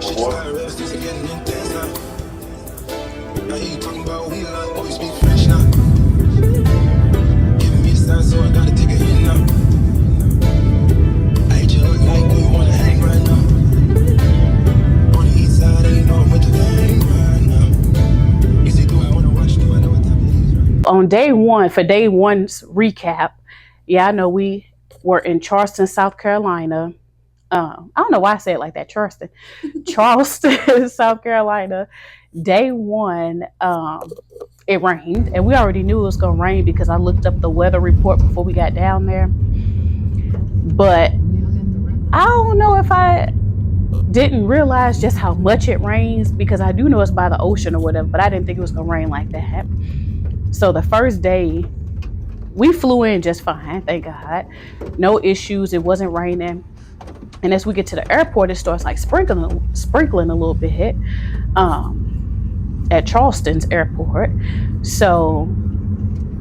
Shit just got real, things are getting intense now. I hear you talking about we like always speak French now. Giving me a sign, so I gotta take a hit now. I hate you look like we wanna hang right now. On the east side, ain't know I'm with the gang right now. You say, do I wanna watch? Do I know what time it is right? On day one, for day one's recap, yeah, I know we were in Charleston, South Carolina. I don't know why I say it like that, Charleston. Charleston, South Carolina. Day one, it rained, and we already knew it was gonna rain because I looked up the weather report before we got down there. But I don't know if I didn't realize just how much it rains, because I do know it's by the ocean or whatever, but I didn't think it was gonna rain like that. So the first day, we flew in just fine, thank God. No issues, it wasn't raining. And as we get to the airport, it starts like sprinkling a little bit at Charleston's airport. So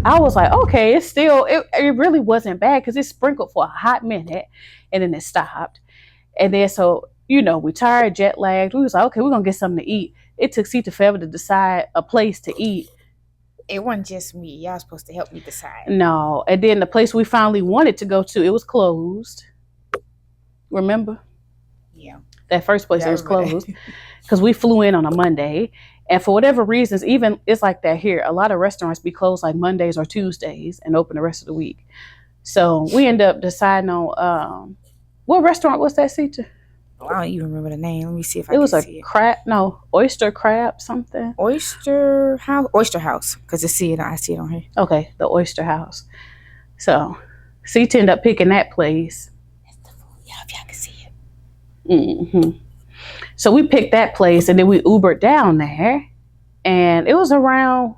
I was like, okay, it's still, it really wasn't bad because it sprinkled for a hot minute and then it stopped. And then, so, you know, we tired, jet lagged. We was like, okay, we're going to get something to eat. It took Sita forever to decide a place to eat. It wasn't just me. Y'all supposed to help me decide. No. And then the place we finally wanted to go to, it was closed. Remember? Yeah. That first place, it was closed because we flew in on a Monday. And for whatever reasons, even it's like that here. A lot of restaurants be closed like Mondays or Tuesdays and open the rest of the week. So we end up deciding on what restaurant was that, Sita? Oh, I don't even remember the name. Let me see if I It can was a see it. oyster crab something. Oyster House. Because I see it on here. Okay, the Oyster House. So Sita ended up picking that place. That's the food. Yeah, if y'all can see it. Mm-hmm. So we picked that place and then we Ubered down there, and it was around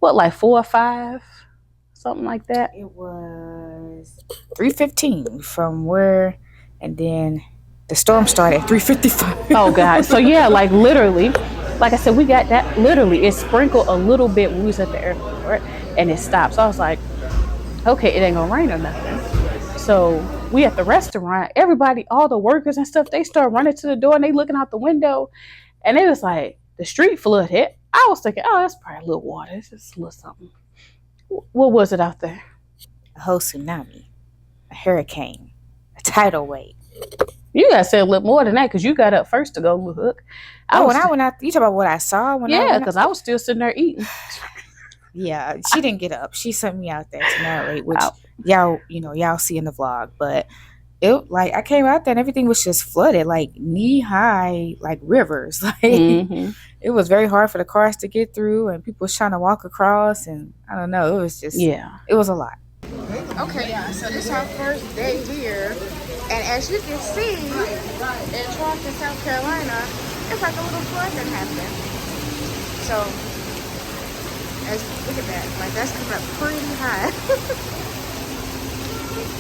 like 4 or 5, something like that. It was 3:15 from where, and then the storm started at 3:55. Oh God. So yeah, like literally, like I said, we got that literally. It sprinkled a little bit when we was at the airport and it stopped. So I was like, okay, it ain't gonna rain or nothing. So we at the restaurant, everybody, all the workers and stuff, they start running to the door and they looking out the window, and it was like the street flooded. I was thinking, oh, that's probably a little water. It's just a little something. What was it out there? A whole tsunami, a hurricane, a tidal wave. You gotta say a little more than that because you got up first to go look. I went out. You talk about what I saw? Because I was still sitting there eating. Yeah, she didn't get up. She sent me out there to narrate, which y'all see in the vlog. But it, like, I came out there and everything was just flooded, like knee high, like rivers. Like it was very hard for the cars to get through, and people was trying to walk across, and I don't know. It was just it was a lot. Okay, yeah. So this is our first day here, and as you can see, in Charleston, South Carolina, it's like a little flood that happened. So. Look at that, like that's coming up pretty high.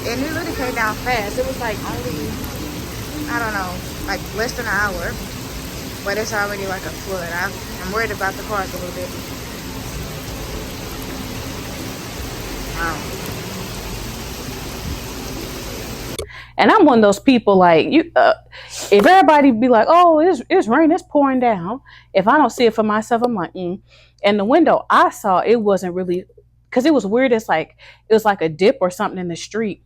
And it really came down fast. It was like only, I don't know, like less than an hour. But it's already like a flood. I'm worried about the cars a little bit. Wow. And I'm one of those people, like, if everybody be like, oh, it's rain, it's pouring down. If I don't see it for myself, I'm like, And the window I saw, it wasn't really, because it was weird. It was like a dip or something in the street.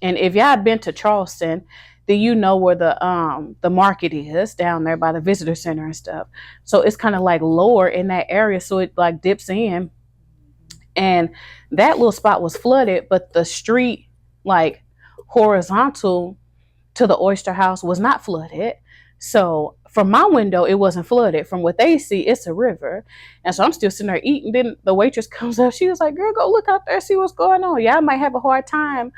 And if y'all been to Charleston, then you know where the market is down there by the visitor center and stuff. So it's kind of like lower in that area, so it like dips in. And that little spot was flooded, but the street, like horizontal to the Oyster House, was not flooded. So from my window, it wasn't flooded. From what they see, it's a river. And so I'm still sitting there eating. Then the waitress comes up. She was like, girl, go look out there, see what's going on. Yeah, I might have a hard time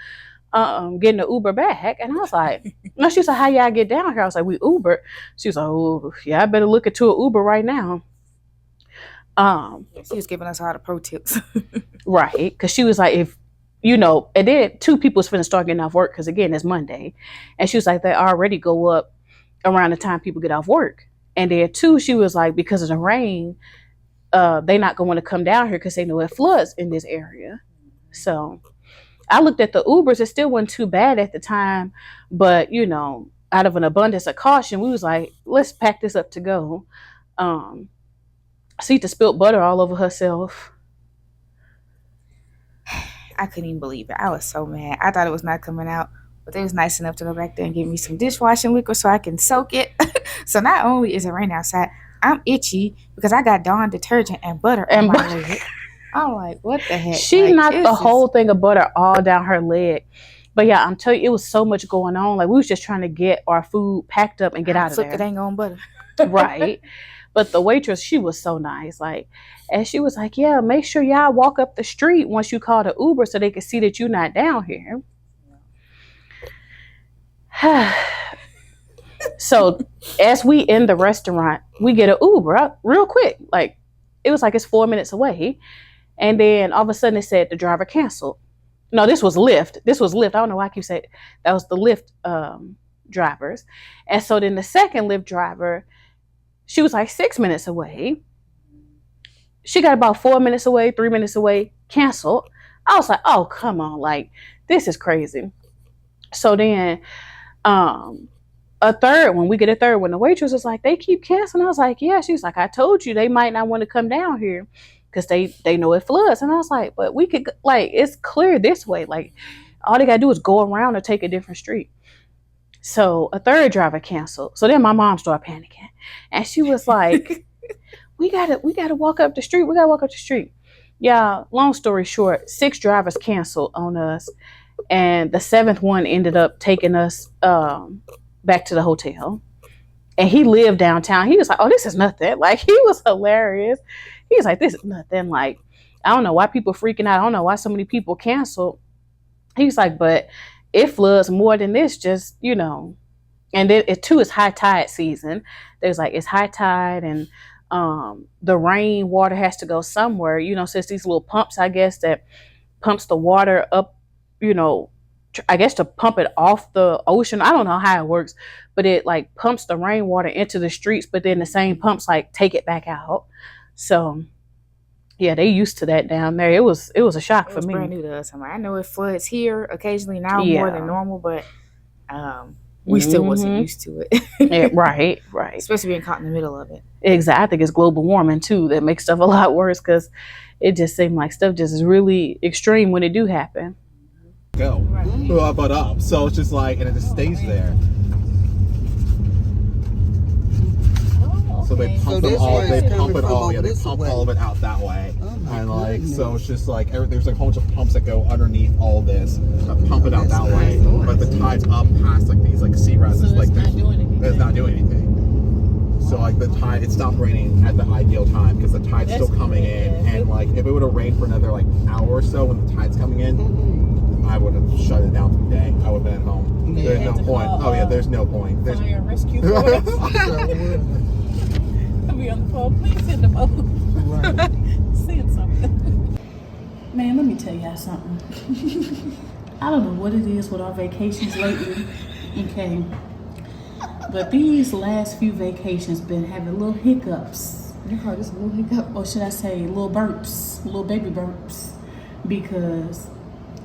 getting the Uber back. And I was like, no, she was like, how y'all get down here? I was like, we Ubered. She was like, oh, yeah, I better look into an Uber right now. She was giving us all the pro tips. Right. Because she was like, if, you know, and then 2 people was finna start getting off work because, again, it's Monday. And she was like, they already go up around the time people get off work. And then 2, she was like, because of the rain, they not going to come down here because they know it floods in this area. So I looked at the Ubers. It still wasn't too bad at the time, but you know, out of an abundance of caution, we was like, let's pack this up to go. Sita spilled butter all over herself. I couldn't even believe it. I was so mad. I thought it was not coming out, but they was nice enough to go back there and give me some dishwashing liquid so I can soak it. So not only is it raining outside, I'm itchy because I got Dawn detergent and butter on my leg. I'm like, what the heck? She like, knocked the whole thing of butter all down her leg. But yeah, I'm telling you, it was so much going on. Like we was just trying to get our food packed up and get out of there. It ain't on butter. Right. But the waitress, she was so nice. Like, and she was like, yeah, make sure y'all walk up the street once you call the Uber so they can see that you're not down here. So as we in the restaurant, we get an Uber up real quick. Like, it was like it's 4 minutes away. And then all of a sudden it said the driver canceled. No, this was Lyft. I don't know why I keep saying that was the Lyft drivers. And so then the second Lyft driver, she was like 6 minutes away. She got about 4 minutes away, 3 minutes away, canceled. I was like, oh, come on. Like, this is crazy. So then a third one, we get a third one. The waitress was like, they keep canceling. I was like, yeah. She was like, I told you they might not want to come down here because they know it floods. And I was like, but we could, like, it's clear this way. Like, all they got to do is go around or take a different street. So a third driver canceled. So then my mom started panicking. And she was like, we gotta walk up the street. We gotta walk up the street. Yeah, long story short, 6 drivers canceled on us. And the 7th one ended up taking us back to the hotel. And he lived downtown. He was like, oh, this is nothing. Like, he was hilarious. He was like, this is nothing. Like, I don't know why people freaking out. I don't know why so many people canceled. He was like, but it floods more than this, just, you know. And then it too is high tide season. There's like, it's high tide and the rain water has to go somewhere, you know, since these little pumps, I guess, that pumps the water up, you know, I guess to pump it off the ocean. I don't know how it works, but it like pumps the rainwater into the streets, but then the same pumps like take it back out. So yeah, they used to that down there. It was a shock for me. Brand new to us. I know it floods here occasionally now more than normal, but we still wasn't used to it. Yeah, right. Especially being caught in the middle of it. Exactly. I think it's global warming too that makes stuff a lot worse because it just seemed like stuff just is really extreme when it do happen. Go, but up. So it's just like, and it just stays there. So they pump them all. They pump it all. Yeah, they pump all of it out that way. And like, so it's just like there's like a whole bunch of pumps that go underneath all this, that pump it out that way. But the tide's up past like these like sea rises, like it's not doing anything. So like the tide, it stopped raining at the ideal time because the tide's still coming in. And like if it would have rained for another like hour or so when the tide's coming in, I would have shut it down for the day. I would have been at home. There's no point. Oh yeah, there's no point. There's fire and rescue force. I'll be on the phone. Please send them over. Right. Send something. Man, let me tell y'all something. I don't know what it is with our vacations lately. Okay. But these last few vacations been having little hiccups. You call this a little hiccup? Or should I say little burps, little baby burps. Because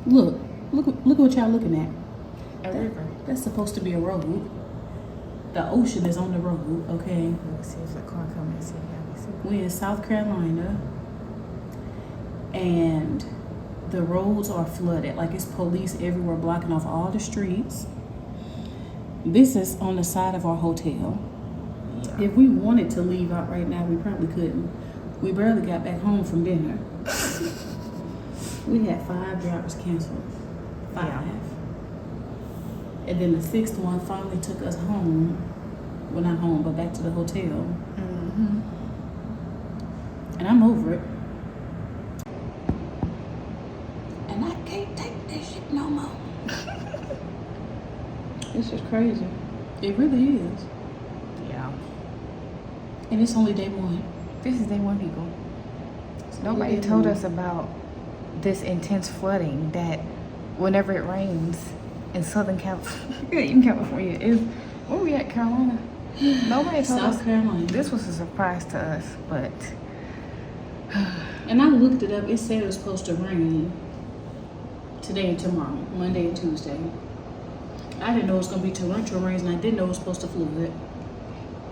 look what y'all looking at. A river. That's supposed to be a road. The ocean is on the road, okay? Let's see if the car coming. We're in South Carolina, and the roads are flooded. Like, it's police everywhere blocking off all the streets. This is on the side of our hotel. Yeah. If we wanted to leave out right now, we probably couldn't. We barely got back home from dinner. We had 5 drivers canceled. 5. Yeah. And then the 6th one finally took us home. Well, not home, but back to the hotel. Mm-hmm. And I'm over it. And I can't take that shit no more. This is crazy. It really is. Yeah. And it's only day 1. This is day 1, people. Nobody told us about this intense flooding that whenever it rains in Southern California, even California, is where we at, Carolina? Nobody told us. South Carolina. This was a surprise to us, but and I looked it up. It said it was supposed to rain Today and tomorrow, Monday and Tuesday. I didn't know it was gonna be torrential rains, and I didn't know it was supposed to flood.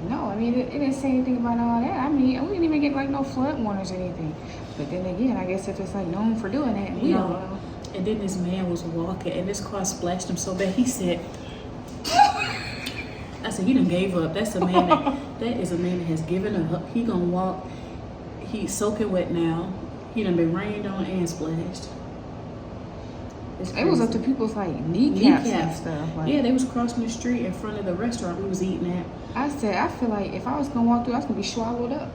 No, I mean, it didn't say anything about all that. I mean, we didn't even get like no flood warnings or anything. But then again, I guess if it's like known for doing that, we don't know. And then this man was walking, and this car splashed him so bad. He said, I said, he done gave up. That's a man that is a man that has given up. He gonna walk. He's soaking wet now. He done been rained on and splashed. It was up to people's like kneecaps and stuff. Like, yeah, they was crossing the street in front of the restaurant we was eating at. I said, I feel like if I was gonna walk through, I was gonna be swallowed up.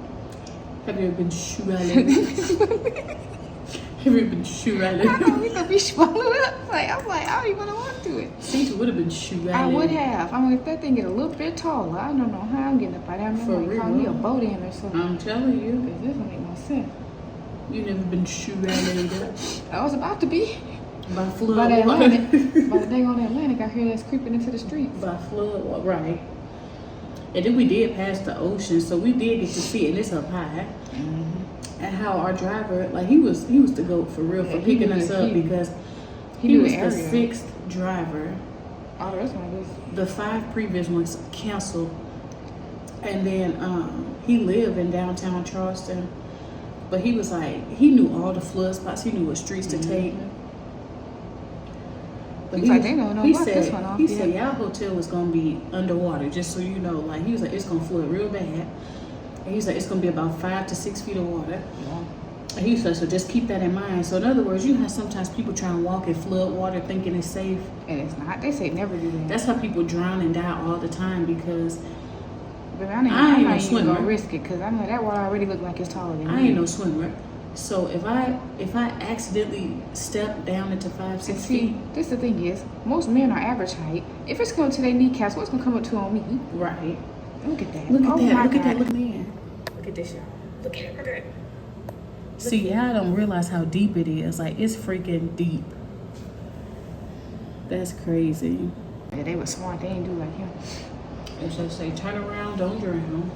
Have you ever been swallowed? Have you ever been swallowed? I know we gonna be swallowed up. Like I don't even wanna walk through it. Caesar would have been swallowed. I would have. I mean, if that thing get a little bit taller, I don't know how I'm getting up out there. I'm gonna call me a boat in or something. I'm telling you, Cause this don't make no sense. You never been swallowed. I was about to be. By flood By the water. Atlantic. By the dang on the Atlantic, I hear that's creeping into the streets. By flood water, right. And then we did pass the ocean, so we did get to see it, and it's up high. Mm-hmm. And how our driver, like he was the GOAT for real, for picking us up, because he was the sixth driver. Oh, that's not good. The 5 previous ones canceled. And then he lived in downtown Charleston. But he was like, he knew all the flood spots, he knew what streets to take. But he said, he said, y'all hotel is gonna be underwater, just so you know. Like he was like, it's gonna flood real bad. And he's like, it's gonna be about 5 to 6 feet of water. Yeah. And he said, so just keep that in mind. So in other words, you have sometimes people trying to walk in flood water thinking it's safe. And it's not. They say never do that. That's how people drown and die all the time, because but I'm not even gonna risk it, because I know that water already look like it's taller than me. I ain't no swimmer. So if I accidentally step down into 5, 6 feet. This the thing is, most men are average height. If it's going to their kneecaps, what's gonna come up to on me? Right. Look at that. Look at that. My Look God. at that. Look at that. Look at this, y'all. Look at it. Look at it. See, y'all don't realize how deep it is. Like, it's freaking deep. That's crazy. Yeah, they were smart. They ain't do like him. They should say, turn around, don't drown.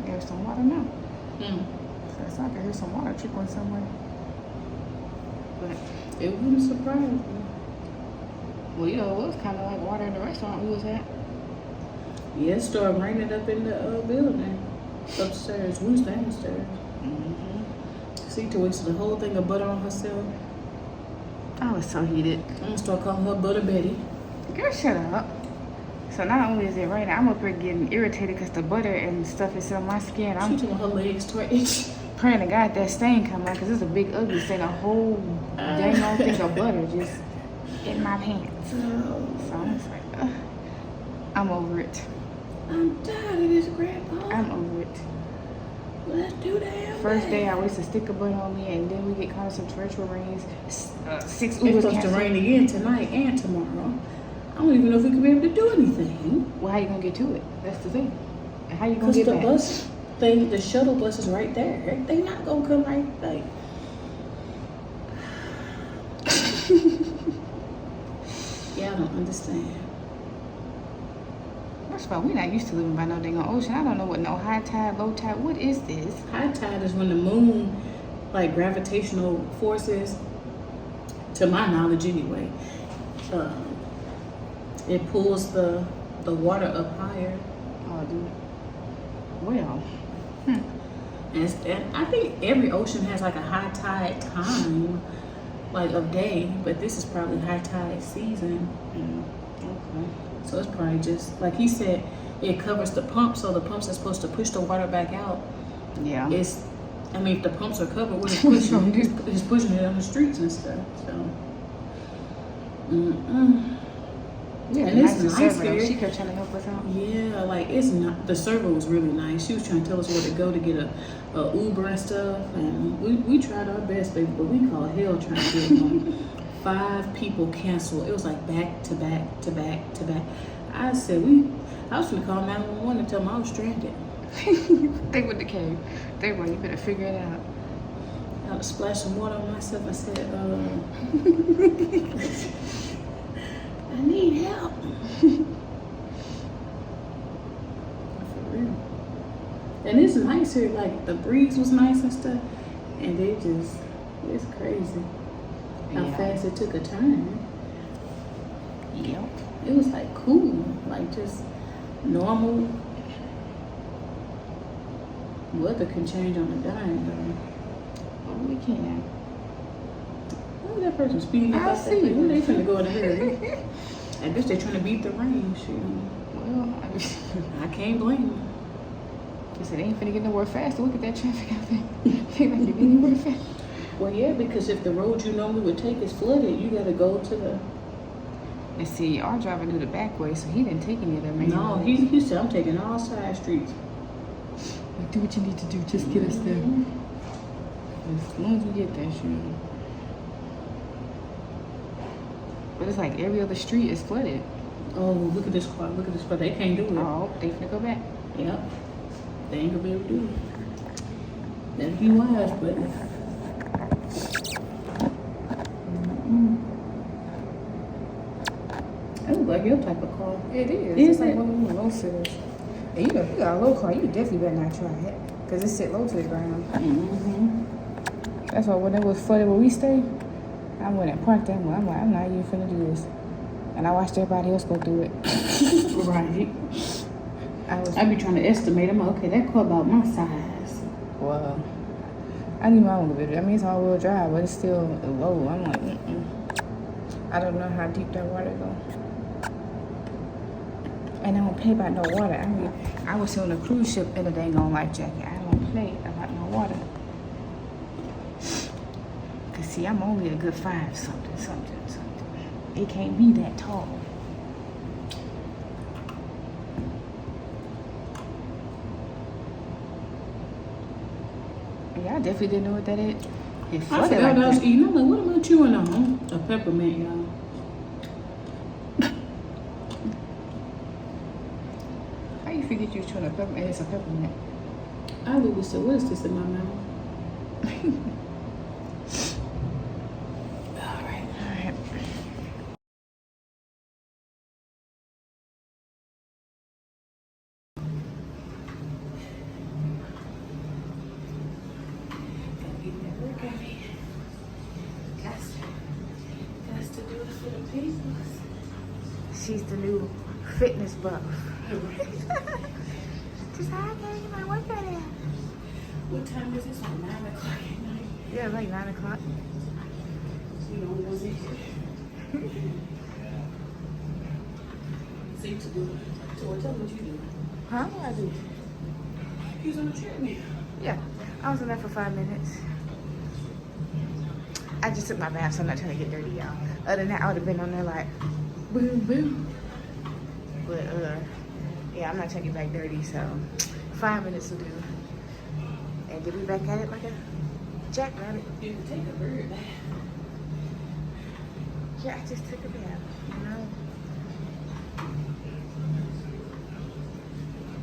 There's some water now. Mm. So it's like I hear some water trickling somewhere. But it wouldn't surprise me. Well, you know, it was kind of like water in the restaurant we was at. Yeah, it started raining up in the building. Upstairs. We was downstairs. Mm-hmm. See, to waste the whole thing of butter on herself. I was so heated. I'm going to start calling her Butter Betty. Girl, shut up. So not only is it raining, I'm up here getting irritated because the butter and stuff is on my skin. I'm doing her legs start itching. Praying to God that stain come out, because it's a big ugly stain. A whole dang old thing of butter just in my pants. No. So I'm just like, ugh. I'm over it. I'm tired of this, Grandpa. I'm over it. Let's do that. First day I waste a stick of butter on me, and then we get caught in some torrential rains. 6 It's Ubers supposed to rain again tonight and tomorrow. I don't even know if we could be able to do anything. Well, how you gonna get to it? That's the thing. And how you gonna Because get the back? bus thing, the shuttle bus is right there. They not gonna come right like. Yeah, I don't understand. First of all, we're not used to living by no dang on ocean. I don't know what no high tide, low tide. What is this? High tide is when the moon, like gravitational forces, to my knowledge anyway, it pulls the water up higher. Oh, dude. Well. And I think every ocean has like a high tide time, like of day, but this is probably high tide season. Okay. So it's probably just, like he said, it covers the pump, so the pumps are supposed to push the water back out. Yeah. If the pumps are covered, what it's pushing, it's pushing it on the streets and stuff, so. Yeah, And it's nice server, here. she kept trying to help us out. Yeah, like it's not, the server was really nice. She was trying to tell us where to go to get a Uber and stuff, and we tried our best, baby, but we called hell trying to get one. 5 people canceled. It was like back to back to back to back. I was gonna call 911 and tell them I was stranded. They wouldn't have came. They were, you better figure it out. I had to splash some water on myself. I said, I need help. For real. And it's nice here, like the breeze was nice and stuff. And it's crazy how Yeah. fast it took a turn. Yep. It was like cool, like just normal. Weather can change on a dime, though. Oh, we can. Why is that person speeding up I out that see. way? When they finna go in a hurry? I guess they're trying to beat the rain. Shoot. Well, I can't blame them. I said, they ain't finna get nowhere fast. Look at that traffic out there. They ain't get anywhere fast. Well, yeah, because if the road you normally would take is flooded, you gotta go to the. And see, our driver knew the back way, so he didn't take any of them main No, roads. he said, I'm taking all side streets. Like, do what you need to do. Just get us there. As long as we get there, shoot. But it's like every other street is flooded. Oh, look at this car. Look at this car. They can't do it. Oh, they finna go back. Yep. They ain't gonna be able to do it. That'd be wise, but. That looks like your type of car. It is. Is It's like it? one of them low sitters. And you got a low car, you definitely better not try it. Because it sit low to the ground. Mm-hmm. That's why when it was flooded where we stay, I went and parked that one. I'm like, I'm not even finna do this. And I watched everybody else go through it. Right. I be trying to estimate. I'm like, okay, that car about my size. Well, I need my own little bit. I mean, it's all-wheel drive, but it's still low. I'm like, I don't know how deep that water go. And I don't play about no water. I mean, I was on a cruise ship in a dang on life jacket. I don't play about no water. Cause see, I'm only a good 5 something. It can't be that tall. Yeah, I definitely didn't know what that is. It I flooded forgot like what I was that. eating. I'm like, what am I chewing on? A peppermint, y'all. How you forget you was trying to peppermint? It's a peppermint. I literally said, what is this in my mouth? All right. That's to do it for the people. She's the new fitness buff. Just how I can't get my workout in. What time is this? Like 9 o'clock at night. Yeah, like 9 o'clock. We don't want it. See to do it. So tell me what you do. Huh? What I do? He's on the treadmill. Yeah, I was in there for 5 minutes. I just took my bath, so I'm not trying to get dirty, y'all. Other than that, I would have been on there like, boom, boom. But, yeah, I'm not trying to get back dirty, so 5 minutes will do. And get me back at it like a jackrabbit. You can take a bird bath. Yeah, I just took a bath, you know?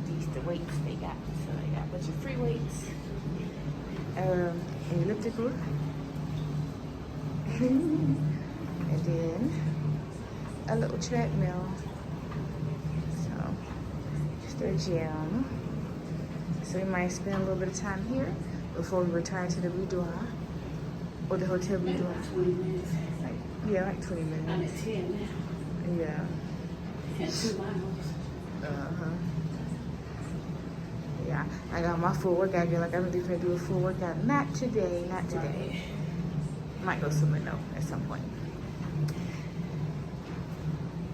These the weights they got. So they got a bunch of free weights. An elliptical. And then a little treadmill. So just a gym. So we might spend a little bit of time here before we return to the boudoir or the hotel boudoir. 20 minutes. Like 20 minutes. I'm at 10 now. Yeah. And 2 miles. Uh-huh. Yeah, I got my full workout again. Like I'm really gonna do a full workout. Not today, not today. Might go swimming though at some point.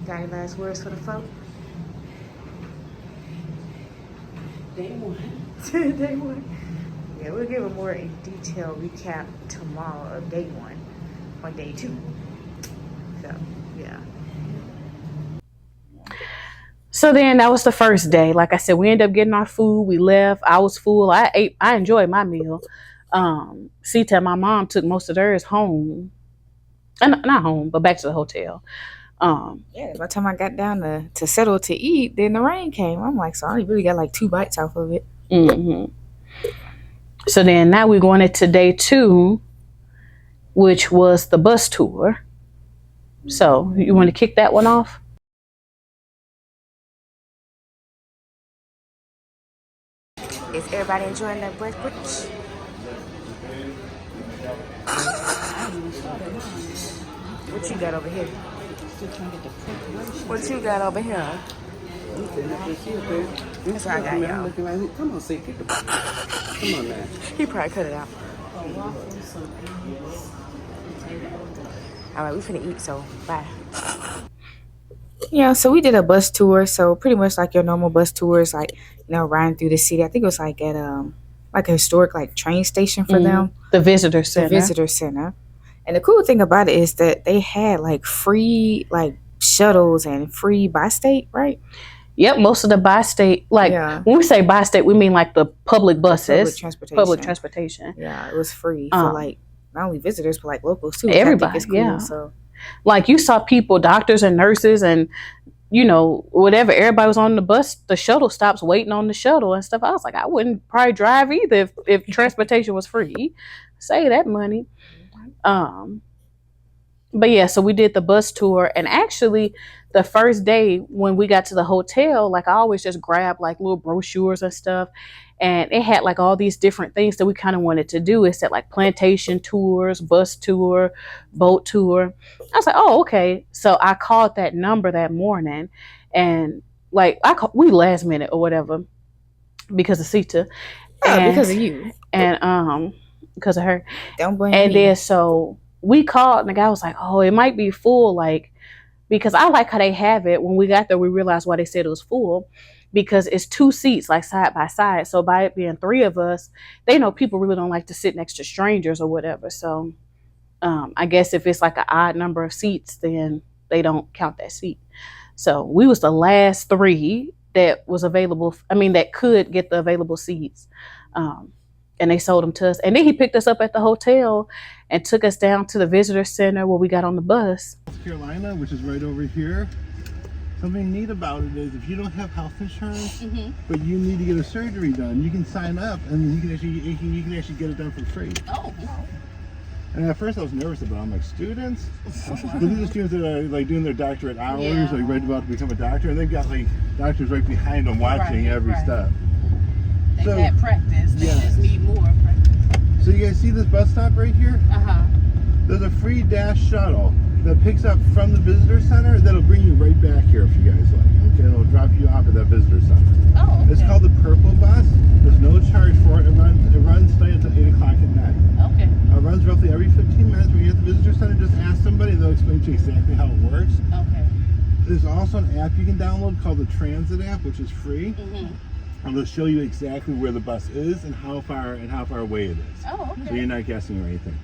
Got any last words for the folk? Day 1. Day 1. Yeah, we'll give a more detailed recap tomorrow of day 1 or day 2. So, yeah. So then that was the first day. Like I said, we ended up getting our food. We left. I was full. I ate. I enjoyed my meal. Sita, my mom took most of theirs home. And not home, but back to the hotel. Yeah, by the time I got down to settle to eat, then the rain came. I'm like, so I only really got like 2 bites off of it. Mm-hmm. So then now we're going into day 2, which was the bus tour. So you want to kick that one off? Is everybody enjoying their breakfast? What you got over here? What you got over here? That's what I got, y'all. Come on, see, get the. Come on, man. He probably cut it out. All right, we finna eat, so bye. Yeah, so we did a bus tour. So pretty much like your normal bus tours, like, you know, riding through the city. I think it was like at like a historic like train station for them. The visitor center. The visitor center. And the cool thing about it is that they had like free like shuttles and free bi-state, right? Yep, most of the bi-state, like when we say bi-state, we mean like the public buses, public transportation. Yeah, it was free for like not only visitors but like locals too. Everybody, cool, yeah. So, like you saw people, doctors and nurses, and you know whatever. Everybody was on the bus, the shuttle stops, waiting on the shuttle and stuff. I was like, I wouldn't probably drive either if transportation was free. Save that money. But yeah, so we did the bus tour, and actually the first day when we got to the hotel, like I always just grab like little brochures and stuff, and it had like all these different things that we kind of wanted to do. It said like plantation tours, bus tour, boat tour. I was like, oh, okay. So I called that number that morning, and like we last minute or whatever because of Sita. Because of you. And because of her. Don't blame me. And then so we called, and the guy was like, oh, it might be full, like, because I like how they have it. When we got there, we realized why they said it was full, because it's 2 seats, like side by side. So by it being 3 of us, they know people really don't like to sit next to strangers or whatever. So I guess if it's like an odd number of seats, then they don't count that seat. So we was the last 3 that was available. I mean, that could get the available seats. And they sold them to us. And then he picked us up at the hotel and took us down to the visitor center where we got on the bus. South Carolina, which is right over here. Something neat about it is if you don't have health insurance, but you need to get a surgery done, you can sign up and you can actually get it done for free. Oh. And at first I was nervous about it. I'm like, students? But these are students that are like doing their doctorate hours, like right about to become a doctor, and they've got like doctors right behind them watching every step. They had practice. They just need more practice. So you guys see this bus stop right here? There's a free dash shuttle that picks up from the visitor center that'll bring you right back here if you guys like. Okay, it'll drop you off at that visitor center. Oh, okay. It's called the Purple Bus. There's no charge for it. It runs straight until 8 o'clock at night. Okay. It runs roughly every 15 minutes. When you're at the visitor center, just ask somebody and they'll explain to you exactly how it works. Okay. There's also an app you can download called the Transit app, which is free. And they'll show you exactly where the bus is and how far away it is. Oh, okay. So you're not guessing or anything.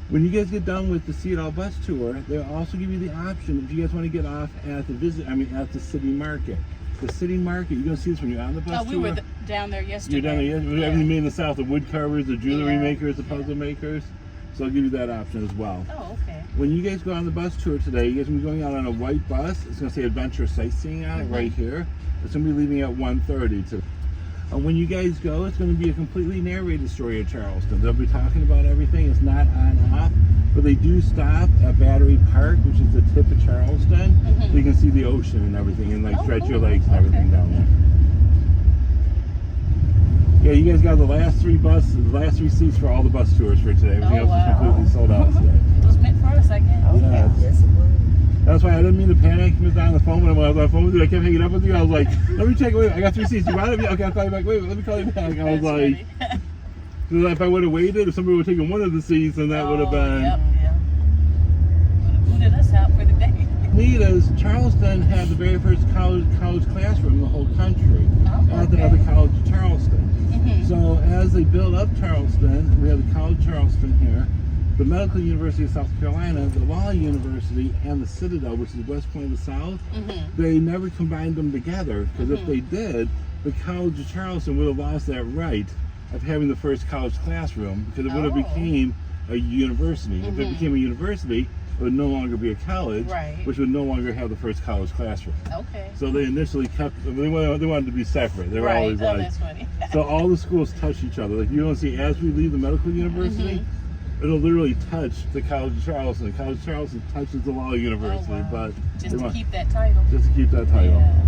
When you guys get done with the See It All bus tour, they'll also give you the option if you guys want to get off at the city market. The city market, you're gonna see this when you're on the bus tour. We were down there yesterday. You're down there yesterday. Everything made in the South, the wood carvers, the jewelry makers, the puzzle makers. So I'll give you that option as well. Oh, okay. When you guys go on the bus tour today, you guys will be going out on a white bus. It's gonna say Adventure Sightseeing on it right here. It's gonna be leaving at 1:30 today. When you guys go, it's going to be a completely narrated story of Charleston. They'll be talking about everything. It's not on off, but they do stop at Battery Park, which is the tip of Charleston. So you can see the ocean and everything, and like stretch your legs and everything down there. Yeah, you guys got the last 3 seats for all the bus tours for today. Everything else is completely sold out today. It was meant for us, I guess. Yes, it was. That's why I didn't mean to panic. He was on the phone when I was on the phone with you. I kept hanging up with you. I was like, let me check. Wait, I got 3 seats. You want it? Okay, I'll call you back. Wait, let me call you back. I was like, so if I would have waited, if somebody would have taken one of the seats, then that would have been. Yep. Would have booted us out for the day. Neat is Charleston had the very first college classroom in the whole country at the College of Charleston. So as they built up Charleston, we have the College of Charleston here, the Medical University of South Carolina, the Law University, and the Citadel, which is the West Point of the South. They never combined them together, because if they did, the College of Charleston would have lost that right of having the first college classroom, because it would have became a university. If it became a university, it would no longer be a college, which would no longer have the first college classroom. Okay. So they initially kept, they wanted to be separate. They were always like, that's funny. so all the schools touch each other. Like you don't see, as we leave the medical university, it'll literally touch the College of Charleston. The College of Charleston touches the Law University, but just to keep that title. Just to keep that title. Yeah.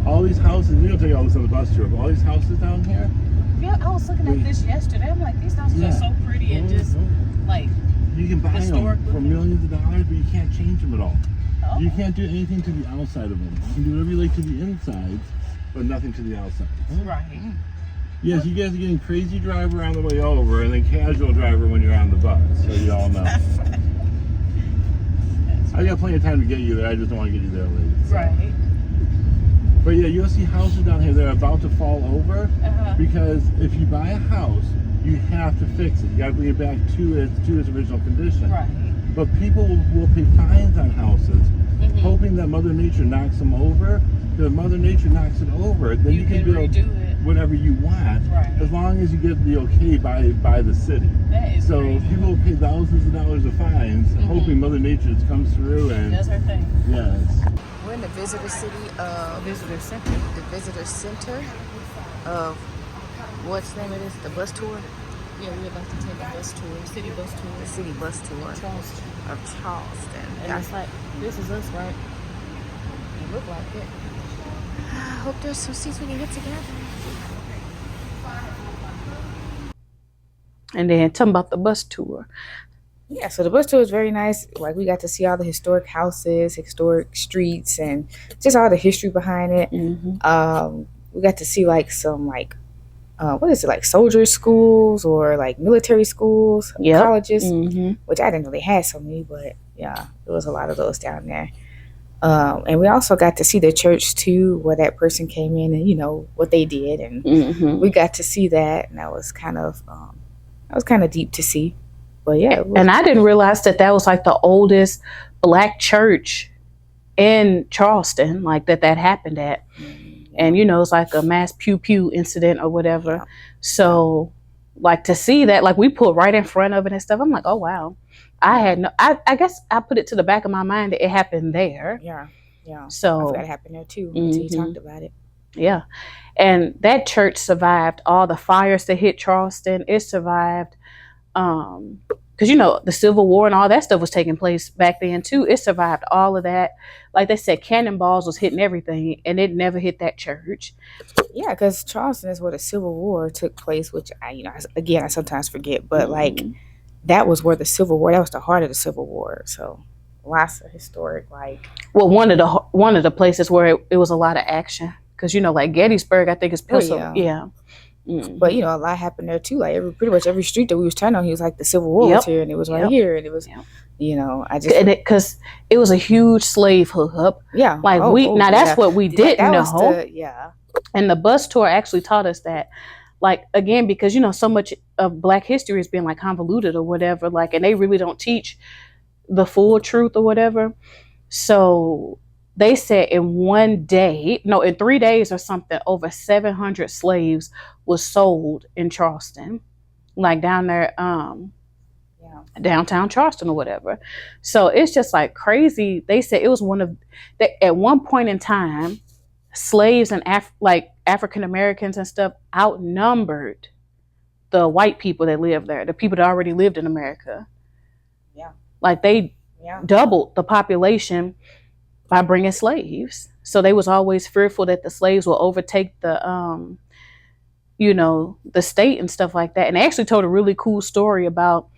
All these houses, we don't take all this on the bus tour, but all these houses down here, Yeah, I was looking at this yesterday. I'm like, these houses are so pretty and just like You can buy them historic for looking. millions of dollars, but you can't change them at all. Oh. You can't do anything to the outside of them. You can do whatever you like to the inside, but nothing to the outside. Right. Yes, you guys are getting crazy driver on the way over, and then casual driver when you're on the bus, so you all know. I got plenty of time to get you there. I just don't want to get you there late. So. Right. But yeah, you'll see houses down here that are about to fall over because if you buy a house, you have to fix it. You got to bring it back to its original condition. Right. But people will pay fines on houses, hoping that Mother Nature knocks them over. Because if Mother Nature knocks it over, then you can build redo it. whatever you want, as long as you get the okay by the city. That is So crazy. people will pay thousands of dollars of fines, hoping Mother Nature just comes through and Does her thing. yes. We're in the visitor city of Visitor center. the visitor center of what's the name of this? The bus tour? Yeah, we're about to take a bus tour, city bus The tour, city bus tour Charleston. of Charleston. And it's like, this is us, right? It look like it. I hope there's some seats we can get together. And then talking about the bus tour. Yeah, so the bus tour is very nice. Like, we got to see all the historic houses, historic streets, and just all the history behind it. We got to see like some what is it, like soldier schools or like military schools, colleges, which I didn't know they had so many, but yeah, there was a lot of those down there. And we also got to see the church too, where that person came in and what they did, and we got to see that, and that was kind of deep to see. But yeah, And I didn't realize that was like the oldest Black church in Charleston, like that happened at. And it's like a mass pew pew incident or whatever. Yeah. So like to see that, like we pulled right in front of it and stuff. I'm like, oh wow. I guess I put it to the back of my mind that it happened there. yeah. So I forgot it happened there too until you talked about it. Yeah. And that church survived all the fires that hit Charleston. It survived because the Civil War and all that stuff was taking place back then too. It survived all of that. Like they said, cannonballs was hitting everything, and it never hit that church. Yeah, because Charleston is where the Civil War took place, which I sometimes forget, but like that was where the Civil War. That was the heart of the Civil War. So lots of historic, like. Well, one of the places where it was a lot of action, because like Gettysburg, I think is Pistol. Yeah. But a lot happened there too. Like pretty much every street that we was turning on, he was like, the Civil War was here, and it was right here, and it was, I just because it was a huge slave hookup. Yeah, like that's what we didn't know. And the bus tour actually taught us that. Like again, because so much of Black history is being like convoluted or whatever. Like, and they really don't teach the full truth or whatever. So they said in 3 days or something, over 700 slaves was sold in Charleston, like down there, downtown Charleston or whatever. So it's just like crazy. They said it was at one point in time, slaves and African Americans and stuff outnumbered the white people that lived there, the people that already lived in America. Yeah. Like they doubled the population by bringing slaves. So they was always fearful that the slaves will overtake the state and stuff like that. And they actually told a really cool story about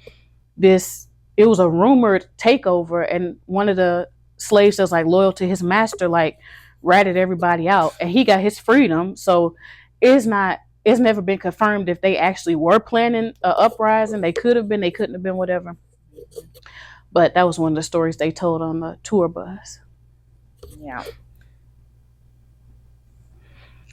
this. It was a rumored takeover, and one of the slaves that was like loyal to his master, like ratted everybody out, and he got his freedom. So it's never been confirmed if they actually were planning an uprising. They could have been, they couldn't have been, whatever. But that was one of the stories they told on the tour bus. Yeah.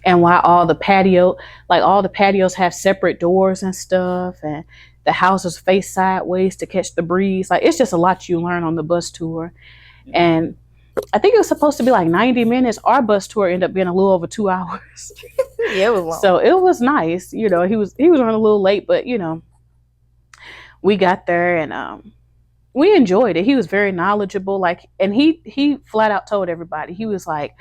And why all the patios have separate doors and stuff, and the houses face sideways to catch the breeze. Like, it's just a lot you learn on the bus tour. And I think it was supposed to be like 90 minutes. Our bus tour ended up being a little over 2 hours. Yeah, it was long. So it was nice. He was running a little late, but we got there and we enjoyed it. He was very knowledgeable. Like, and he flat out told everybody, he was like,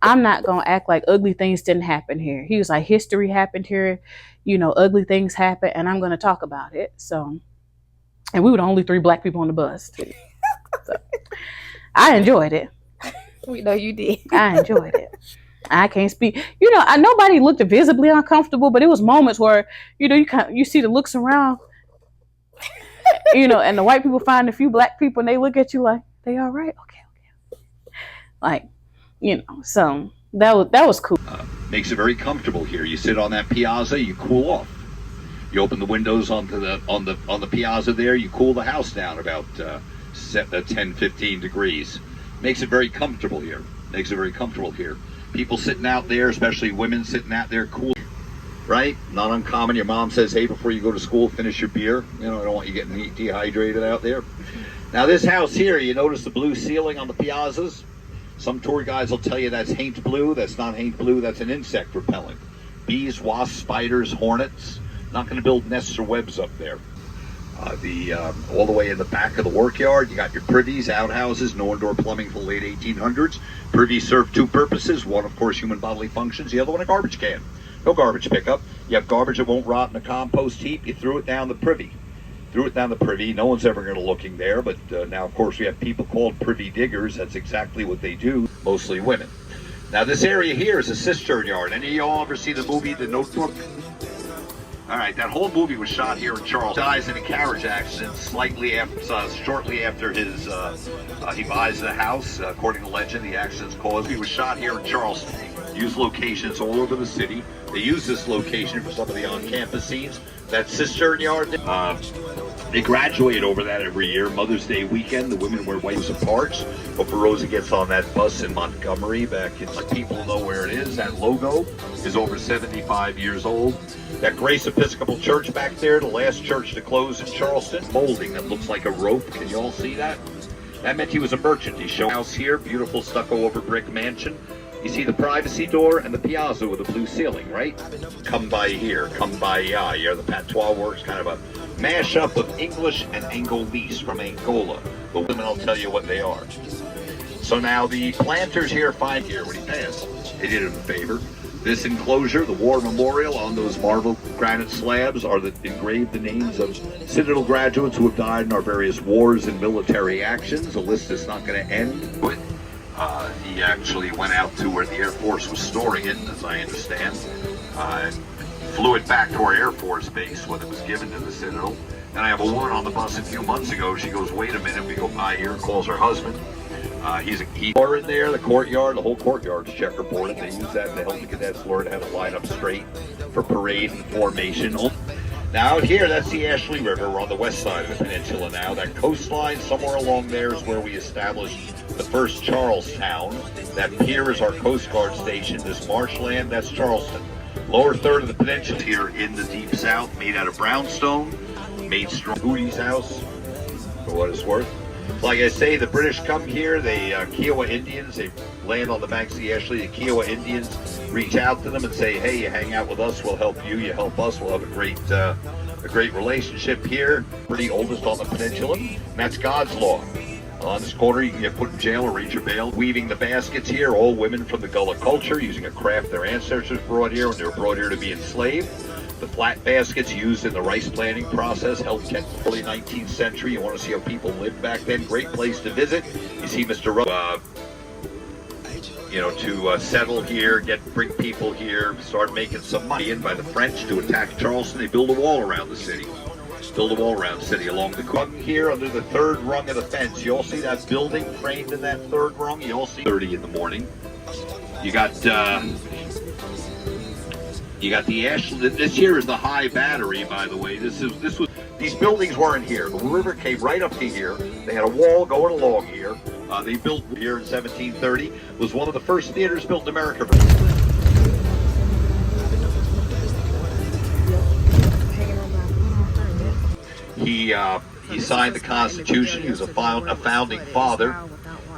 I'm not gonna act like ugly things didn't happen here. He was like, history happened here, ugly things happen, and I'm gonna talk about it. So, and we were the only 3 Black people on the bus too. So I enjoyed it. We know you did. I enjoyed it. I can't speak. Nobody looked visibly uncomfortable, but it was moments where, you see the looks around, and the white people find a few black people and they look at you like, they all right? Okay. Like, so that was cool. Makes it very comfortable here. You sit on that piazza, you cool off. You open the windows onto on the piazza there, you cool the house down about 10-15 degrees. Makes it very comfortable here. People sitting out there, especially women sitting out there cool, right? Not uncommon. Your mom says, hey, before you go to school, finish your beer. I don't want you getting dehydrated out there. Now this house here, you notice the blue ceiling on the piazzas? Some tour guides will tell you that's haint blue. That's not haint blue, that's an insect repellent. Bees, wasps, spiders, hornets. Not going to build nests or webs up there. All the way in the back of the workyard, you got your privies, outhouses, no indoor plumbing till the late 1800s. Privies serve two purposes. One, of course, human bodily functions. The other one, a garbage can. No garbage pickup. You have garbage that won't rot in a compost heap. You threw it down the privy. No one's ever going to looking there, but now, of course, we have people called privy diggers. That's exactly what they do, mostly women. Now, this area here is a cistern yard. Any of y'all ever see the movie The Notebook? All right, that whole movie was shot here in Charleston. Dies in a carriage accident shortly after he buys the house. According to legend, the accident's caused. He was shot here in Charleston. Used locations all over the city. They use this location for some of the on-campus scenes. That cistern yard, they graduate over that every year. Mother's Day weekend, the women wear white parts. Before Rosa gets on that bus in Montgomery, back in, like, people know where it is. That logo is over 75 years old. That Grace Episcopal Church back there, the last church to close in Charleston, molding that looks like a rope. Can you all see that? That meant he was a merchant. He showed house here, beautiful stucco over brick mansion. You see the privacy door and the piazza with a blue ceiling, right? Come by here, come by here. The patois works, kind of a mashup of English and Angolese from Angola. The women, I'll tell you what they are. So now the planters here find here when he passed. They did him a favor. This enclosure, the war memorial on those marble granite slabs, are engraved the names of Citadel graduates who have died in our various wars and military actions. A list that's not going to end. He actually went out to where the Air Force was storing it, as I understand, and flew it back to our Air Force base when it was given to the Citadel. And I have a woman on the bus a few months ago. She goes, wait a minute. We go by here and calls her husband. He's in there, the courtyard, the whole courtyard's checkerboard. They use that to help the cadets learn how to line up straight for parade and formation. Now out here, that's the Ashley River. We're on the west side of the peninsula now. That coastline somewhere along there is where we established the first Charlestown. That pier is our Coast Guard station. This marshland, that's Charleston. Lower third of the peninsula here in the deep south, made out of brownstone, made strong. Hootie's house, for what it's worth. Like I say, the British come here, the Kiowa Indians, they land on the banks of the Ashley. The Kiowa Indians reach out to them and say, hey, you hang out with us, we'll help you, you help us, we'll have a great relationship here. Pretty oldest on the peninsula, and that's God's law. On this corner, you can get put in jail or reach your bail. Weaving the baskets here, all women from the Gullah culture, using a craft their ancestors brought here when they were brought here to be enslaved. The flat baskets used in the rice planting process helped get the early 19th century. You want to see how people lived back then? Great place to visit. You see Mr. to settle here, bring people here, start making some money. And by the French to attack Charleston, they build a wall around the city. Along the rung here under the third rung of the fence. You all see that building framed in that third rung? You all see 30 in the morning. You got the Ashley. This here is the High Battery, by the way. These buildings weren't here. The river came right up to here. They had a wall going along here. They built here in 1730. It was one of the first theaters built in America. He signed the Constitution. He was a founding father,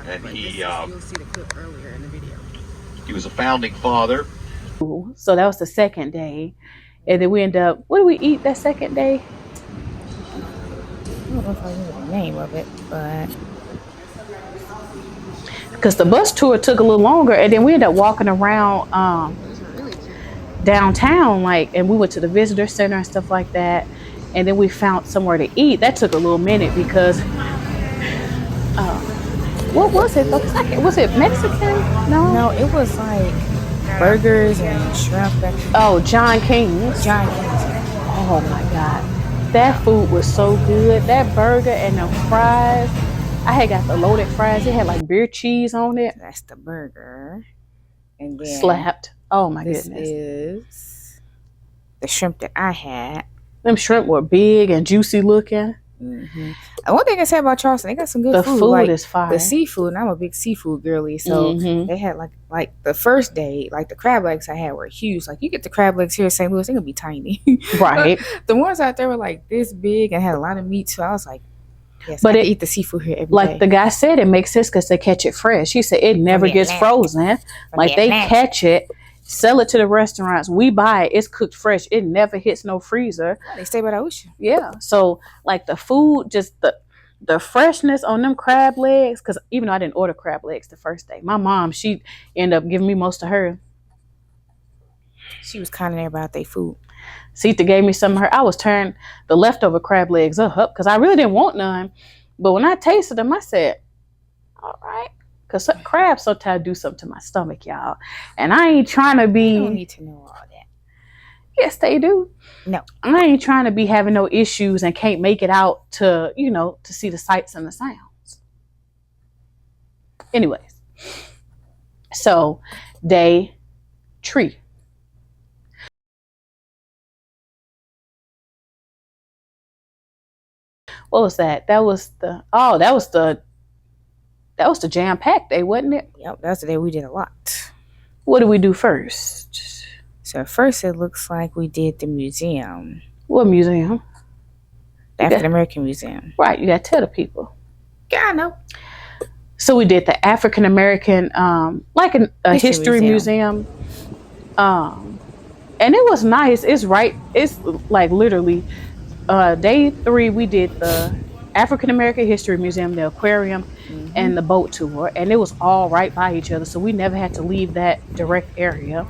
and he was a founding father. So that was the second day, and then we ended up. What did we eat that second day? I don't know if I know the name of it, but because the bus tour took a little longer, and then we ended up walking around downtown, and we went to the visitor center and stuff like that. And then we found somewhere to eat. That took a little minute because, what was it? Was it Mexican? no, it was burgers and shrimp. Oh, John King's. John King's. Oh my God. That food was so good. That burger and the fries. I had got the loaded fries. It had like beer cheese on it. That's the burger. And then Slapped. Oh my this goodness. is the shrimp that I had. Them shrimp were big and juicy looking. Mm-hmm. And one thing I say about Charleston, they got some good The food. food Like, is fire. the seafood, and I'm a big seafood girly, so they had like the first day, like the crab legs I had were huge. Like you get the crab legs here in St. Louis, they're gonna be tiny. Right. The ones out there were like this big and had a lot of meat, so I was like, yes, But I can eat the seafood here every like day. the guy said, it makes sense because they catch it fresh. He said it never gets frozen. Like they catch it, sell it to the restaurants. We buy it, it's cooked fresh. It never hits no freezer. They stay by the ocean. Yeah. So like the food, just the freshness on them crab legs, because even though I didn't order crab legs the first day, my mom, she ended up giving me most of her. She was kind of there about their food. Sita gave me some of her. I was turning the leftover crab legs up because I really didn't want none. But when I tasted them, I said, all right. Because crabs sometimes do something to my stomach, y'all. And I ain't trying to be... You don't need to know all that. Yes, they do. No. I ain't trying to be having no issues and can't make it out to, to see the sights and the sounds. Anyways. So, day 3. What was that? That was the jam-packed day, wasn't it? Yep, that's the day we did a lot. What did we do first? So first it looks like we did the museum. What museum? The African American Museum. Right, you got to tell the people. Yeah, I know. So we did the African American, like a history museum. And it was nice. It's like literally day 3 we did the African American History Museum, the aquarium, and the boat tour, and it was all right by each other, so we never had to leave that direct area.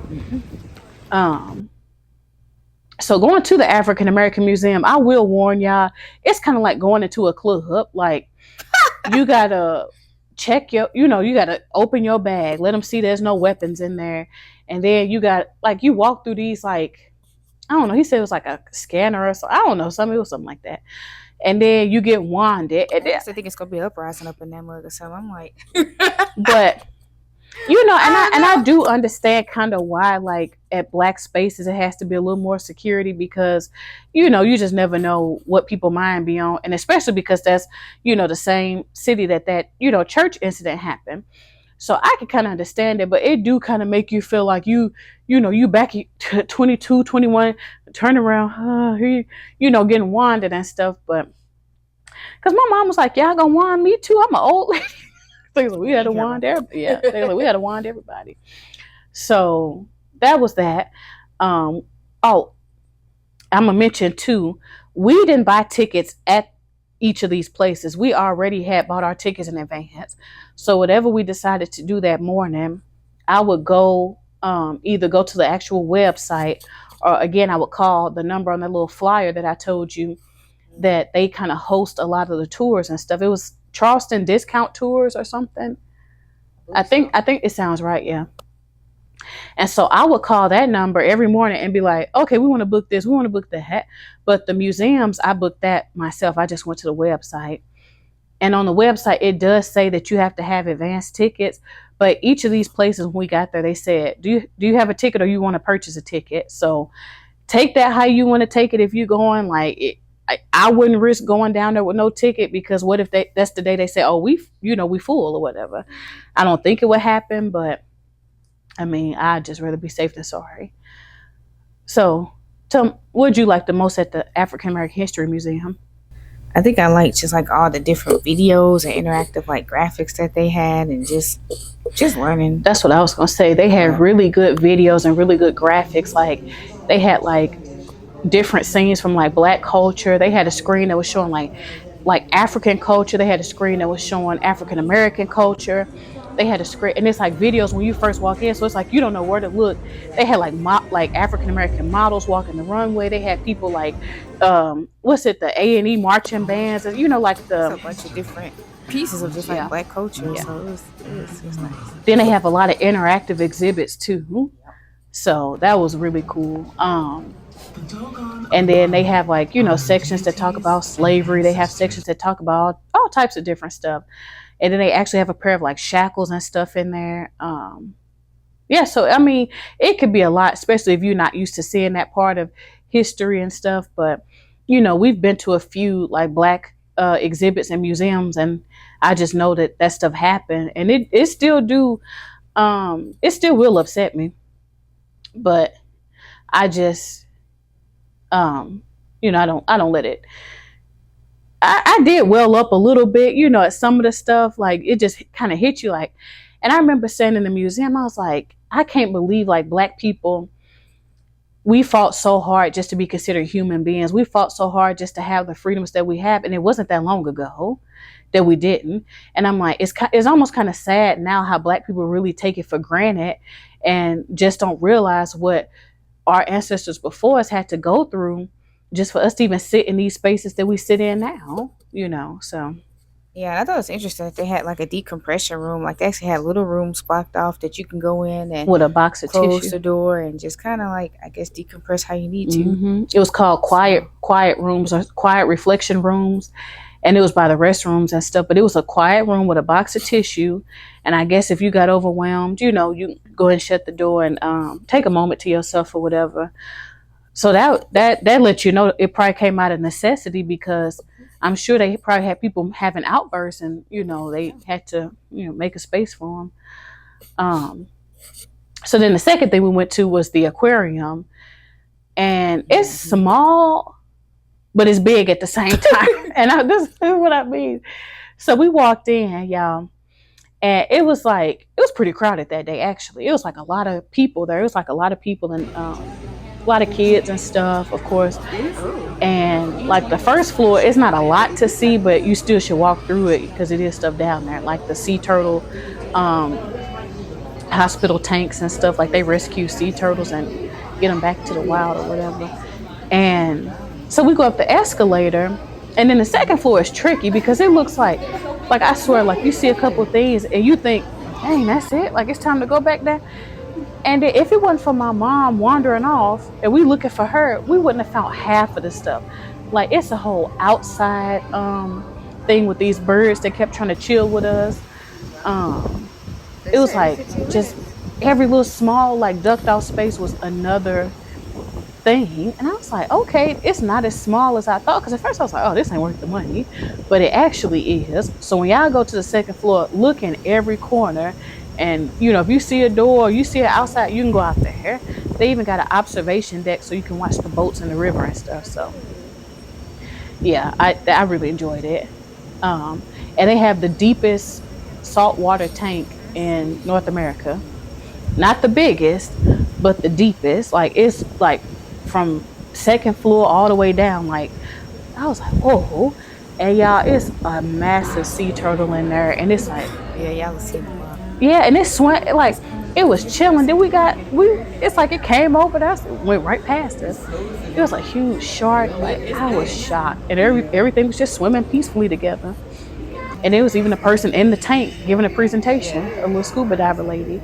So going to the African American Museum, I will warn y'all, it's kind of like going into a club. Like you gotta check you gotta open your bag, let them see there's no weapons in there, and then you got you walk through these I don't know, he said it was like a scanner or so, I don't know, it was something like that. And then you get wanded. And I think it's gonna be uprising up in that mug or something. I'm like, but I do understand kind of why, like at black spaces, it has to be a little more security because, you just never know what people mind be on, and especially because that's, the same city that church incident happened. So I can kind of understand it, but it do kind of make you feel like you back 22, 21, turn around, getting wanded and stuff. But because my mom was like, y'all gonna wand me too? I'm an old lady. Like, we had to wand everybody. Yeah, we had to wand everybody. So that was that. I'm gonna mention too, we didn't buy tickets at each of these places. We already had bought our tickets in advance. So whatever we decided to do that morning, I would go either go to the actual website, or again, I would call the number on the little flyer that I told you that they kind of host a lot of the tours and stuff. It was Charleston Discount Tours or something. I think it sounds right, yeah. And so I would call that number every morning and be like, okay, we want to book this, we want to book that. But the museums, I booked that myself. I just went to the website. And on the website, it does say that you have to have advanced tickets. But each of these places, when we got there, they said, do you have a ticket or you want to purchase a ticket? So take that how you want to take it. If you're going, I wouldn't risk going down there with no ticket, because what if that's the day they say, oh, we full or whatever. I don't think it would happen, but I mean, I'd just rather be safe than sorry. So tell me, what did you like the most at the African American History Museum? I think I liked just all the different videos and interactive graphics that they had, and just learning. That's what I was gonna say. They had really good videos and really good graphics. They had different scenes from black culture. They had a screen that was showing like African culture. They had a screen that was showing African American culture. They had a screen, and it's videos when you first walk in, so it's you don't know where to look. They had African American models walking the runway. They had people the A&E marching bands, and it's a bunch of different pieces of just black culture. Yeah. So it was nice. Then they have a lot of interactive exhibits too. So that was really cool. And then they have like, you know, sections that talk about slavery. They have sections that talk about all types of different stuff. And then they actually have a pair of like shackles and stuff in there. Yeah, so I mean, it could be a lot, especially if you're not used to seeing that part of history and stuff. But, you know, we've been to a few like Black exhibits and museums, and I just know that that stuff happened, and it still do. It still will upset me, but I just, you know, I don't let it. I did well up a little bit, you know, at some of the stuff. Like it just kind of hit you, like. And I remember saying in the museum, I was like, I can't believe like Black people, we fought so hard just to be considered human beings. We fought so hard just to have the freedoms that we have. And it wasn't that long ago that we didn't. And I'm like, it's almost kind of sad now how Black people really take it for granted and just don't realize what our ancestors before us had to go through just for us to even sit in these spaces that we sit in now, you know, so. Yeah, and I thought it was interesting that they had like a decompression room. Like they actually had little rooms blocked off that you can go in and with a box of close tissue. the door and just kind of like, I guess, decompress how you need to. Mm-hmm. It was called quiet rooms or quiet reflection rooms. And it was by the restrooms and stuff. But it was a quiet room with a box of tissue. And I guess if you got overwhelmed, you know, you go and shut the door and take a moment to yourself or whatever. So that lets you know it probably came out of necessity, because I'm sure they probably had people having outbursts, and you know they had to, you know, make a space for them. So then the second thing we went to was the aquarium, and it's small, but it's big at the same time. And this is what I mean. So we walked in, y'all, and it was pretty crowded that day. Actually, it was like a lot of people there. It was like a lot of people and a lot of kids and stuff, of course. And like the first floor, it's not a lot to see, but you still should walk through it because it is stuff down there, like the sea turtle hospital tanks and stuff. Like they rescue sea turtles and get them back to the wild or whatever. And so we go up the escalator, and then the second floor is tricky because it looks like I swear, like you see a couple of things and you think, dang, that's it? Like it's time to go back there. And if it wasn't for my mom wandering off and we looking for her, we wouldn't have found half of the stuff. Like it's a whole outside thing with these birds that kept trying to chill with us. It was like just every little small like ducked off space was another thing. And I was like, okay, it's not as small as I thought. Because at first I was like, oh, this ain't worth the money. But it actually is. So when y'all go to the second floor, look in every corner. And, you know, if you see a door, you see it outside, you can go out there. They even got an observation deck so you can watch the boats in the river and stuff. So, yeah, I really enjoyed it. And they have the deepest saltwater tank in North America. Not the biggest, but the deepest. Like, it's like from second floor all the way down. Like, I was like, whoa. And y'all, it's a massive sea turtle in there. And it's like, Yeah, y'all was seeing them. yeah, and it swam, like it was chilling. Then it's like it came over us, went right past us. It was a huge shark. Like I was shocked, and everything was just swimming peacefully together. And there was even a person in the tank giving a presentation, a little scuba diver lady.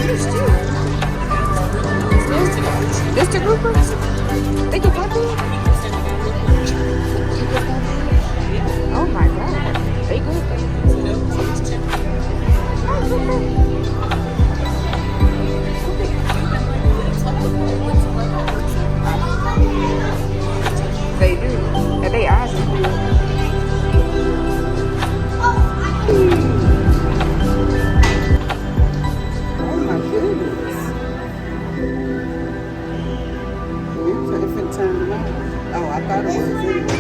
missed you. Mr. Groupers? They can pop in? Oh my god. They good. They do. And they eyes are good. Oh my goodness. It's a different time now. Oh, I thought it was anyway.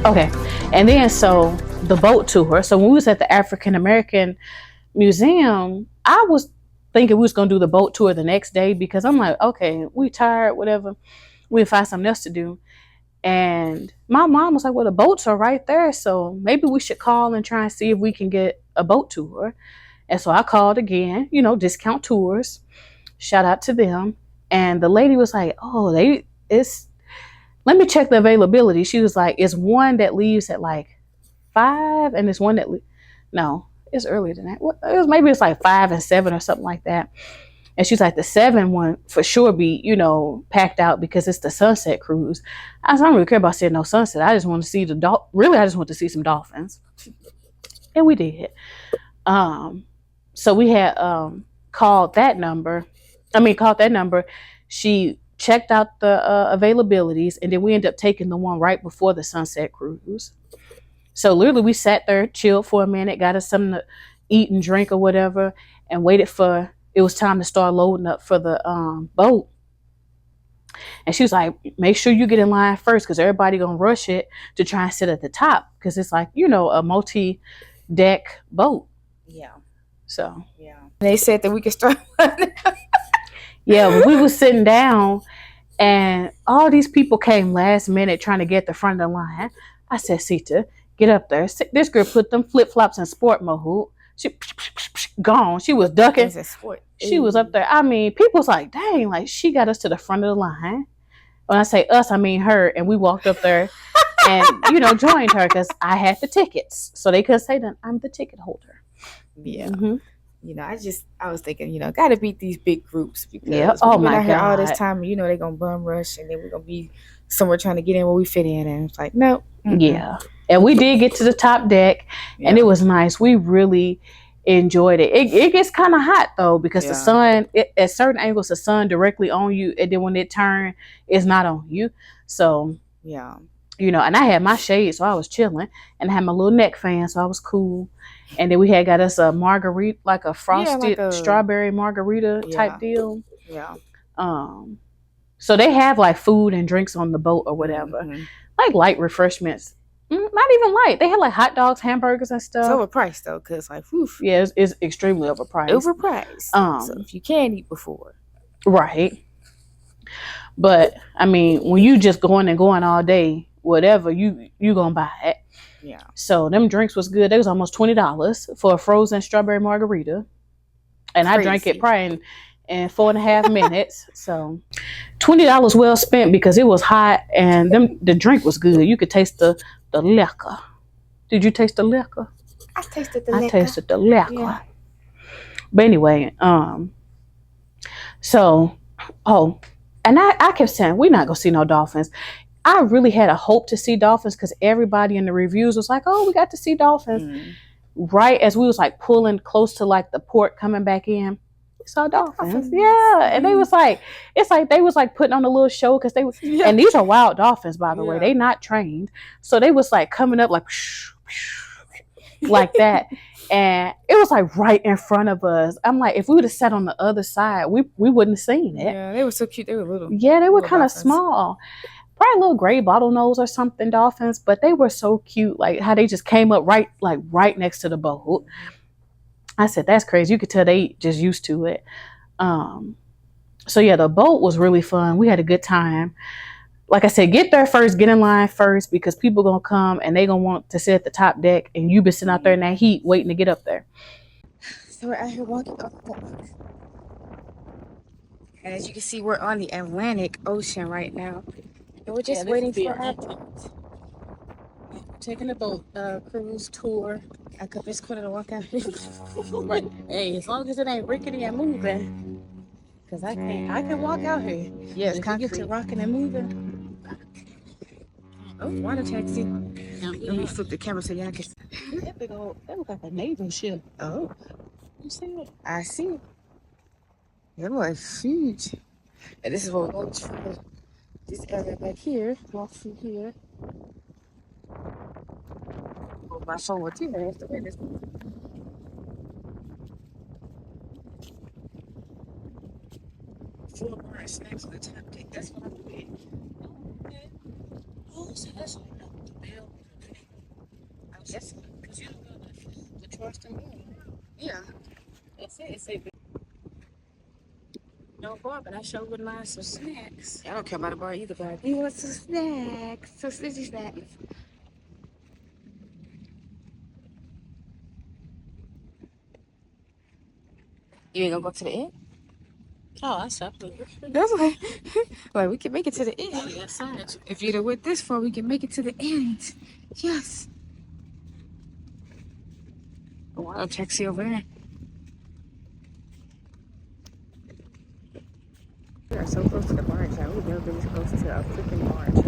Okay. And then so the boat tour. So when we was at the African American Museum, I was thinking we was gonna do the boat tour the next day because I'm like, okay, we tired, whatever. We'll find something else to do. And my mom was like, well, the boats are right there, so maybe we should call and try and see if we can get a boat tour. And so I called again, Discount Tours. Shout out to them. And the lady was like, oh, let me check the availability. She was like, it's one that leaves at like 5 and it's one that no, it's earlier than that. Maybe it's like 5 and 7 or something like that. And she's like, the 7 one for sure be, packed out because it's the sunset cruise. I don't really care about seeing no sunset. I just want to see I just want to see some dolphins. And we did. So we had called that number. She checked out the availabilities, and then we ended up taking the one right before the sunset cruise. So literally we sat there, chilled for a minute, got us something to eat and drink or whatever, and waited for it was time to start loading up for the boat. And she was like, make sure you get in line first because everybody gonna rush it to try and sit at the top because it's like, a multi-deck boat. Yeah. So yeah. They said that we could start. Yeah, but we was sitting down and all these people came last minute trying to get the front of the line. I said, Sita, get up there. This girl put them flip-flops in sport mode. She gone. She was ducking. She was up there. I mean, people's like, dang, like she got us to the front of the line. When I say us, I mean her. And we walked up there and, joined her because I had the tickets. So they could say that I'm the ticket holder. Yeah. Mm-hmm. I was thinking, gotta beat these big groups because yeah. we've been out here all this time. They're gonna bum rush, and then we're gonna be somewhere trying to get in where we fit in, and it's like, no. Yeah. And we did get to the top deck, and it was nice. We really enjoyed it. It gets kind of hot though, because the sun, at certain angles, the sun directly on you, and then when it turns, it's not on you. So yeah, you know, and I had my shade, so I was chilling, and I had my little neck fan, so I was cool. And then we had got us a margarita, like a frosted strawberry margarita type deal. Yeah. So they have like food and drinks on the boat or whatever, like light refreshments. Not even light. They had like hot dogs, hamburgers, and stuff. It's overpriced though, cause like, oof. Yeah, it's extremely overpriced. So if you can eat before, right. But I mean, when you just going all day, whatever you gonna buy it. Yeah. So them drinks was good. They was almost $20 for a frozen strawberry margarita, and I drank it probably in 4.5 minutes. So $20 well spent, because it was hot and the drink was good. You could taste the liquor. Did you taste the liquor? I tasted the liquor. I tasted the liquor. Yeah. But anyway, so and I kept saying we're not gonna see no dolphins. I really had a hope to see dolphins, because everybody in the reviews was like, "Oh, we got to see dolphins." Right as we was like pulling close to like the port coming back in, we saw dolphins. Yeah, and they was like, it's like they was like putting on a little show, because they was, and these are wild dolphins, by the way. They not trained, so they was like coming up like like that, and it was like right in front of us. I'm like, if we would have sat on the other side, we wouldn't have seen it. Yeah, they were so cute. They were little. Yeah, they were kind of small. Probably a little gray bottlenose or something dolphins, but they were so cute. Like how they just came up right next to the boat. I said, that's crazy. You could tell they just used to it. So yeah, the boat was really fun. We had a good time. Like I said, get there first, get in line first, because people gonna come and they gonna want to sit at the top deck, and you been sitting out there in that heat waiting to get up there. So we're out here walking off the dock. And as you can see, we're on the Atlantic Ocean right now. And we're just waiting for our boat. Taking the boat cruise tour. I could just to walk out here. Right. Hey, as long as it ain't rickety and moving, because I can walk out here. Yeah, it's if you get to rocking and moving. Oh, water taxi. Let me flip the camera so y'all can see. That big old, that look like a naval ship. Oh, You see it? I see. That was huge. And this is what we're going to this area back here. Walk through here. Hold my phone with you. That's the way this is. Full bar snacks on the top deck. That's what I'm doing. Okay. Oh, so that's like the bell. I guess because you don't know the Charleston Boone. Yeah. That's it. It's a no bar, but I sure wouldn't mind some snacks. I don't care about a bar either, but you want some snacks, some snitchy snacks. You ain't gonna go to the end? Oh, I stopped there. That's like we can make it to the end. Oh, yeah, signage. If you'd have went this far, we can make it to the end. Yes. A water taxi over there. We are so close to the barge now. We've never been this close to a freaking barge.